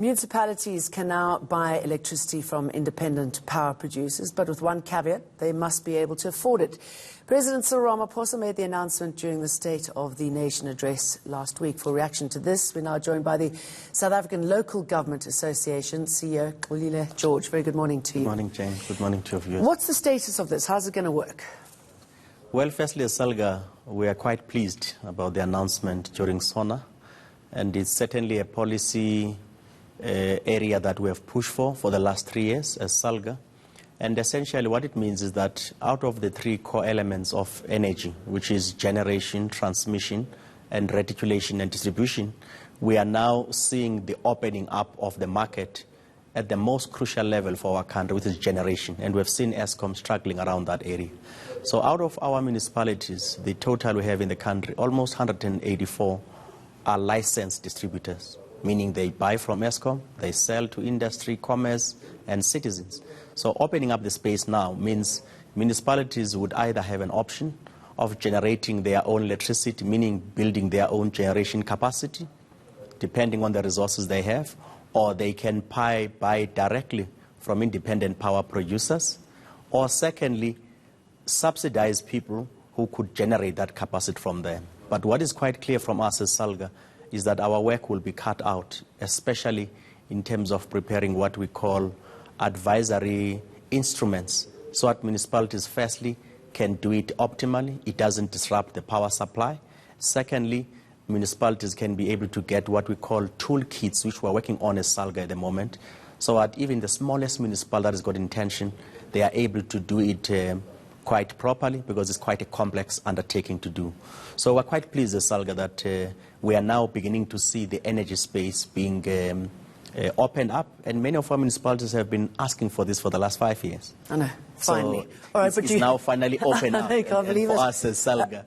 Municipalities can now buy electricity from independent power producers, but with one caveat: they must be able to afford it. President Cyril Ramaphosa made the announcement during the State of the Nation address last week. For reaction to this, we're now joined by the South African Local Government Association CEO, Xolile George. Very good morning to you. Good morning, Jane. Good morning to your viewers. What's the status of this? How's it going to work? Well, firstly, as SALGA, we are quite pleased about the announcement during SONA, and it's certainly a policy area that we have pushed for the last 3 years as SALGA. And essentially what it means is that out of the 3 core elements of energy, which is generation, transmission, and reticulation and distribution, we are now seeing the opening up of the market at the most crucial level for our country, which is generation. And we've seen Eskom struggling around that area. So out of our municipalities, the total we have in the country, almost 184 are licensed distributors, meaning they buy from Eskom, they sell to industry, commerce, and citizens. So opening up the space now means municipalities would either have an option of generating their own electricity, meaning building their own generation capacity, depending on the resources they have, or they can buy directly from independent power producers, or secondly, subsidize people who could generate that capacity from them. But what is quite clear from us as SALGA is that our work will be cut out, especially in terms of preparing what we call advisory instruments, so that municipalities firstly can do it optimally, it doesn't disrupt the power supply. Secondly, municipalities can be able to get what we call toolkits, which we're working on as SALGA at the moment, so that even the smallest municipality that has got intention, they are able to do it quite properly, because it's quite a complex undertaking to do. So we're quite pleased as SALGA that we are now beginning to see the energy space being opened up, and many of our municipalities have been asking for this for the last 5 years. I know, finally. So all right, it's, but it's now finally open up I can't believe for it. us as SALGA.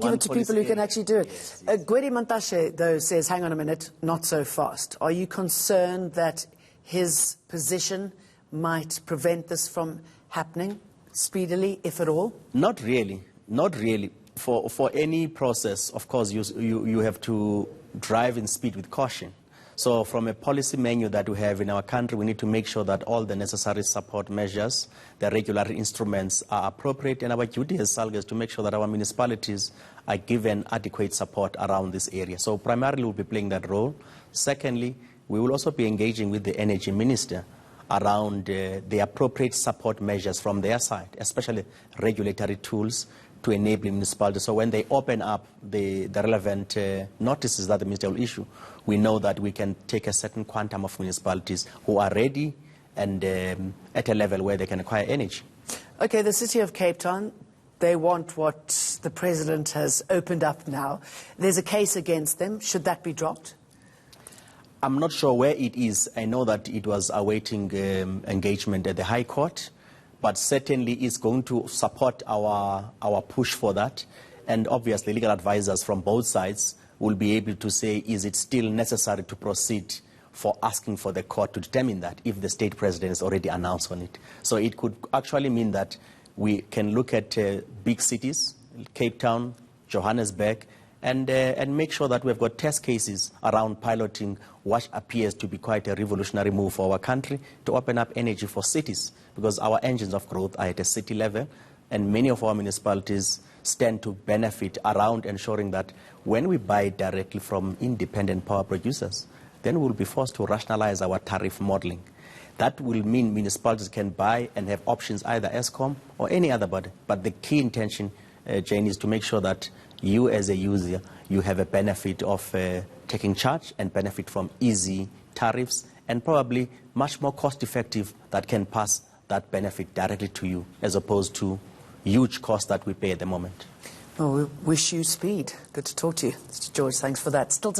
Give it to people who can actually do it. Yes. Gwedi Mantashe, though, says, hang on a minute, not so fast. Are you concerned that his position might prevent this from happening speedily, if at all? Not really. Not really. For any process, of course, you have to drive in speed with caution. So from a policy menu that we have in our country, we need to make sure that all the necessary support measures, the regulatory instruments are appropriate, and our duty as SALGA is to make sure that our municipalities are given adequate support around this area. So primarily we'll be playing that role. Secondly, we will also be engaging with the energy minister around the appropriate support measures from their side, especially regulatory tools to enable municipalities. So when they open up the relevant notices that the minister will issue, we know that we can take a certain quantum of municipalities who are ready and at a level where they can acquire energy. Okay, the city of Cape Town, they want what the president has opened up now. There's a case against them. Should that be dropped? I'm not sure where it is. I know that it was awaiting engagement at the High Court, but certainly it's going to support our push for that. And obviously legal advisors from both sides will be able to say, is it still necessary to proceed for asking for the court to determine that if the state president has already announced on it. So it could actually mean that we can look at big cities, Cape Town, Johannesburg, and make sure that we've got test cases around piloting what appears to be quite a revolutionary move for our country to open up energy for cities, because our engines of growth are at a city level, and many of our municipalities stand to benefit around ensuring that when we buy directly from independent power producers, then we'll be forced to rationalize our tariff modeling. That will mean municipalities can buy and have options, either Eskom or any other body. But the key intention, Jane, is to make sure that you as a user, you have a benefit of taking charge and benefit from easy tariffs, and probably much more cost effective that can pass that benefit directly to you, as opposed to huge costs that we pay at the moment. Well, we wish you speed. Good to talk to you. Mr. George, thanks for that. Still to